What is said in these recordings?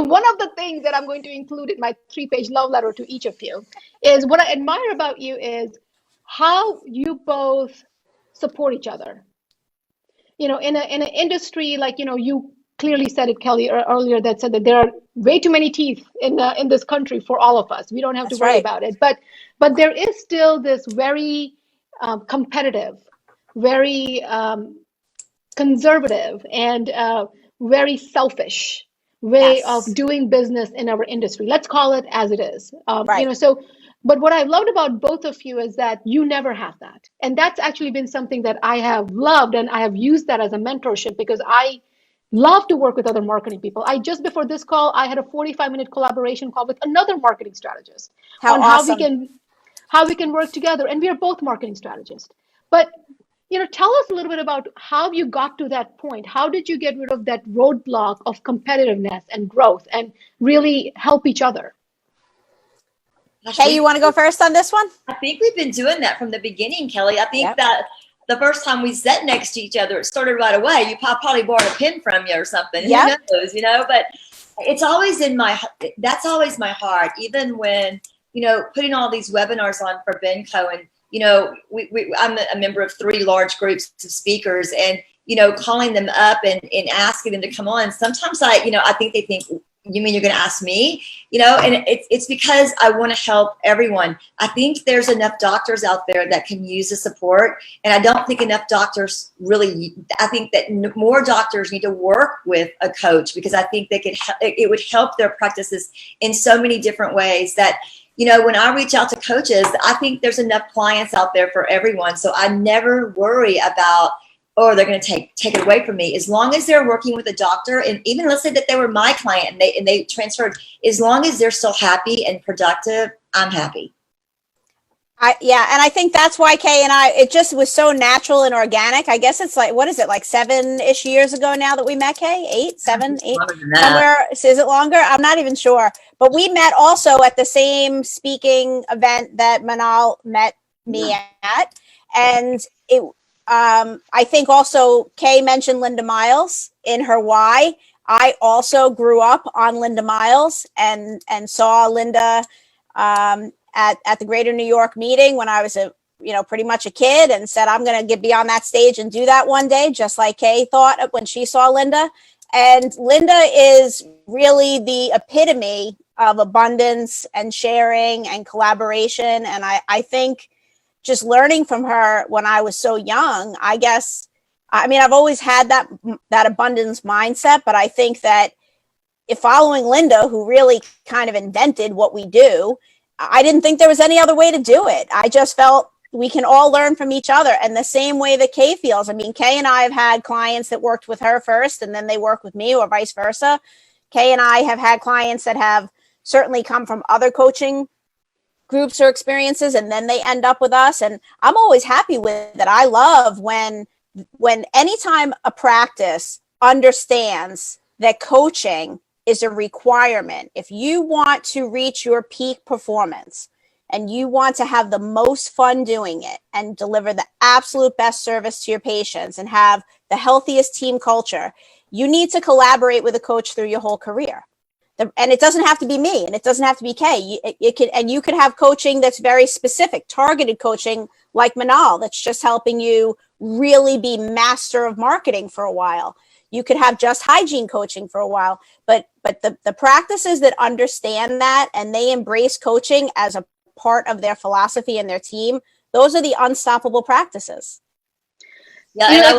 one of the things that I'm going to include in my 3-page love letter to each of you is what I admire about you is how you both support each other. In an industry like, you clearly said it, Kelly, earlier, that said that there are way too many teeth in this country for all of us. We don't have to That's worry right. about it, but there is still this very competitive, very conservative, and very selfish way of Yes. doing business in our industry. Let's call it as it is. Right. But what I loved about both of you is that you never have that. And that's actually been something that I have loved, and I have used that as a mentorship because I love to work with other marketing people. I just before this call, I had a 45-minute collaboration call with another marketing strategist How on awesome. how we can work together. And we are both marketing strategists. But tell us a little bit about how you got to that point. How did you get rid of that roadblock of competitiveness and growth and really help each other? Hey, you want to go first on this one? I think we've been doing that from the beginning, Kelly. I think Yep. that the first time we sat next to each other, it started right away. You probably borrowed a pen from you or something. Yep. Who knows, but it's always that's always my heart. Even when, putting all these webinars on for Benco, and, I'm a member of 3 large groups of speakers, and, calling them up and asking them to come on. Sometimes I think they think, you mean you're going to ask me? And it's because I want to help everyone. I think there's enough doctors out there that can use the support. And I don't think enough doctors I think that more doctors need to work with a coach, because I think it would help their practices in so many different ways that, when I reach out to coaches, I think there's enough clients out there for everyone. So I never worry about, they're going to take it away from me. As long as they're working with a doctor, and even let's say that they were my client and they transferred, as long as they're still happy and productive, I'm happy. And I think that's why Kay and I, it just was so natural and organic. I guess it's like, what is it, like 7-ish years ago now that we met, Kay? 8, 7, 8, somewhere. Is it longer? I'm not even sure. But we met also at the same speaking event that Minal met me at. And I think also Kay mentioned Linda Miles in her why. I also grew up on Linda Miles and saw Linda at the Greater New York meeting when I was pretty much a kid, and said, I'm going to be on that stage and do that one day, just like Kay thought when she saw Linda. And Linda is really the epitome of abundance and sharing and collaboration. And I think just learning from her when I was so young, I've always had that abundance mindset, but I think that if following Linda, who really kind of invented what we do, I didn't think there was any other way to do it. I just felt we can all learn from each other. And the same way that Kay feels. I mean, Kay and I have had clients that worked with her first, and then they work with me, or vice versa. Kay and I have had clients that have certainly come from other coaching groups or experiences, and then they end up with us. And I'm always happy with that. I love when anytime a practice understands that coaching is a requirement. If you want to reach your peak performance and you want to have the most fun doing it and deliver the absolute best service to your patients and have the healthiest team culture, you need to collaborate with a coach through your whole career. And it doesn't have to be me, and it doesn't have to be Kay. You could have coaching that's very specific, targeted coaching like Minal, that's just helping you really be master of marketing for a while. You could have just hygiene coaching for a while, but the practices that understand that and they embrace coaching as a part of their philosophy and their team, those are the unstoppable practices. Yeah,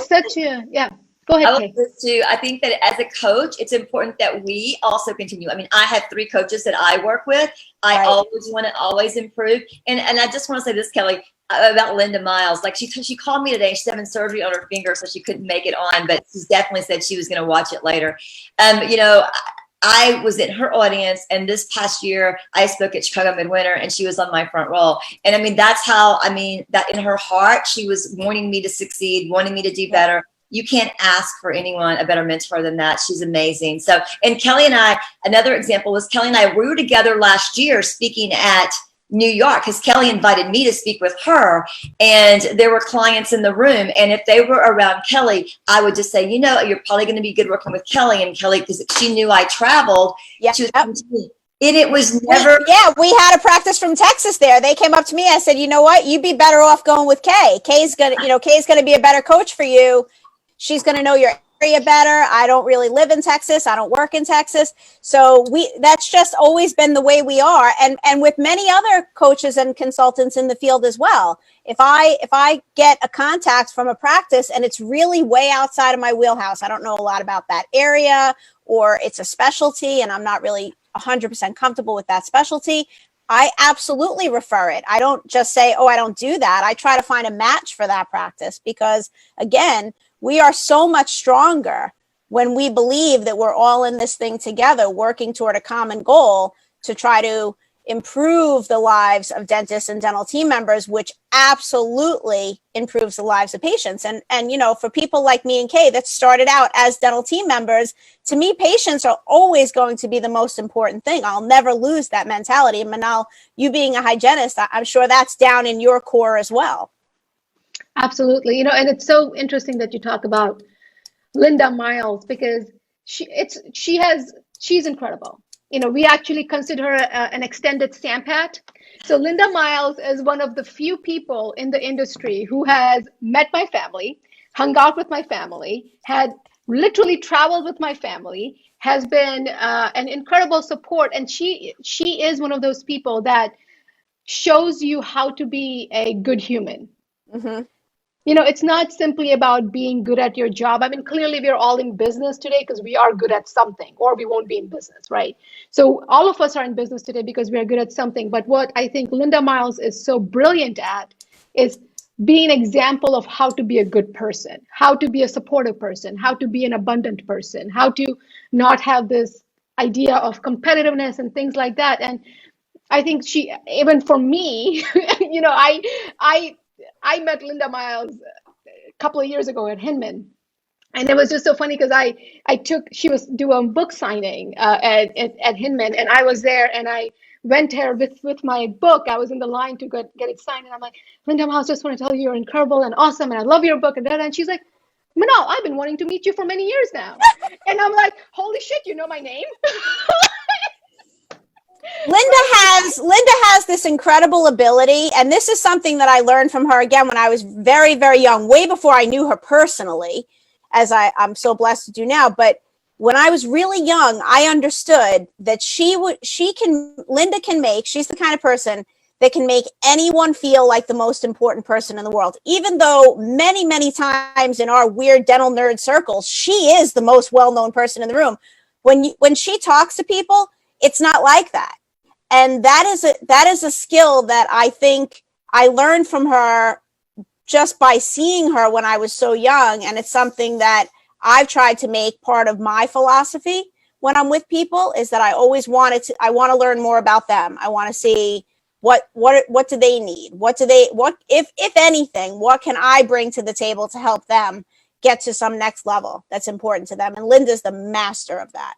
Go ahead, Kay. I think that as a coach, it's important that we also continue. I mean, I have 3 coaches that I work with. I always want to improve. And I just want to say this, Kelly, about Linda Miles. Like she called me today. She's having surgery on her finger, so she couldn't make it on, but she's definitely said she was going to watch it later. I was in her audience, and this past year I spoke at Chicago Midwinter, and she was on my front row. And that's how, that in her heart, she was wanting me to succeed, wanting me to do better. You can't ask for anyone a better mentor than that. She's amazing. So, and Kelly and I, another example was Kelly and I, we were together last year speaking at New York, because Kelly invited me to speak with her, and there were clients in the room. And if they were around Kelly, I would just say, you're probably going to be good working with Kelly. And Kelly, because she knew I traveled, she was coming to me. And it was never. We had a practice from Texas there. They came up to me. I said, you know what? You'd be better off going with Kay. Kay's gonna be a better coach for you. She's gonna know your area better. I don't really live in Texas. I don't work in Texas. So that's just always been the way we are. And with many other coaches and consultants in the field as well. If I get a contact from a practice and it's really way outside of my wheelhouse, I don't know a lot about that area, or it's a specialty and I'm not really 100% comfortable with that specialty, I absolutely refer it. I don't just say, oh, I don't do that. I try to find a match for that practice, because again, we are so much stronger when we believe that we're all in this thing together, working toward a common goal to try to improve the lives of dentists and dental team members, which absolutely improves the lives of patients. And for people like me and Kay that started out as dental team members, to me, patients are always going to be the most important thing. I'll never lose that mentality. And Minal, you being a hygienist, I'm sure that's down in your core as well. Absolutely. And it's so interesting that you talk about Linda Miles, because she's incredible. We actually consider her an extended Sampat. So Linda Miles is one of the few people in the industry who has met my family, hung out with my family, had literally traveled with my family, has been an incredible support. And she is one of those people that shows you how to be a good human. Mm-hmm. It's not simply about being good at your job. I mean, clearly we're all in business today because we are good at something, or we won't be in business, right? So all of us are in business today because we are good at something. But what I think Linda Miles is so brilliant at is being an example of how to be a good person, how to be a supportive person, how to be an abundant person, how to not have this idea of competitiveness and things like that. And I think even for me, I met Linda Miles a couple of years ago at Hinman. And it was just so funny because she was doing book signing at Hinman, and I was there, and I went there with my book. I was in the line to get it signed, and I'm like, Linda Miles, just want to tell you you're incredible and awesome, and I love your book, and she's like, Minal, I've been wanting to meet you for many years now. And I'm like, holy shit, you know my name? Linda has this incredible ability, and this is something that I learned from her again when I was very, very young, way before I knew her personally, as I'm so blessed to do now. But when I was really young, I understood that Linda can she's the kind of person that can make anyone feel like the most important person in the world. Even though many, many times in our weird dental nerd circles, she is the most well-known person in the room. When she talks to people, it's not like that. And that is a skill that I think I learned from her just by seeing her when I was so young. And it's something that I've tried to make part of my philosophy when I'm with people, is that I always want to learn more about them. I want to see what do they need? What if anything, what can I bring to the table to help them get to some next level that's important to them? And Linda's the master of that.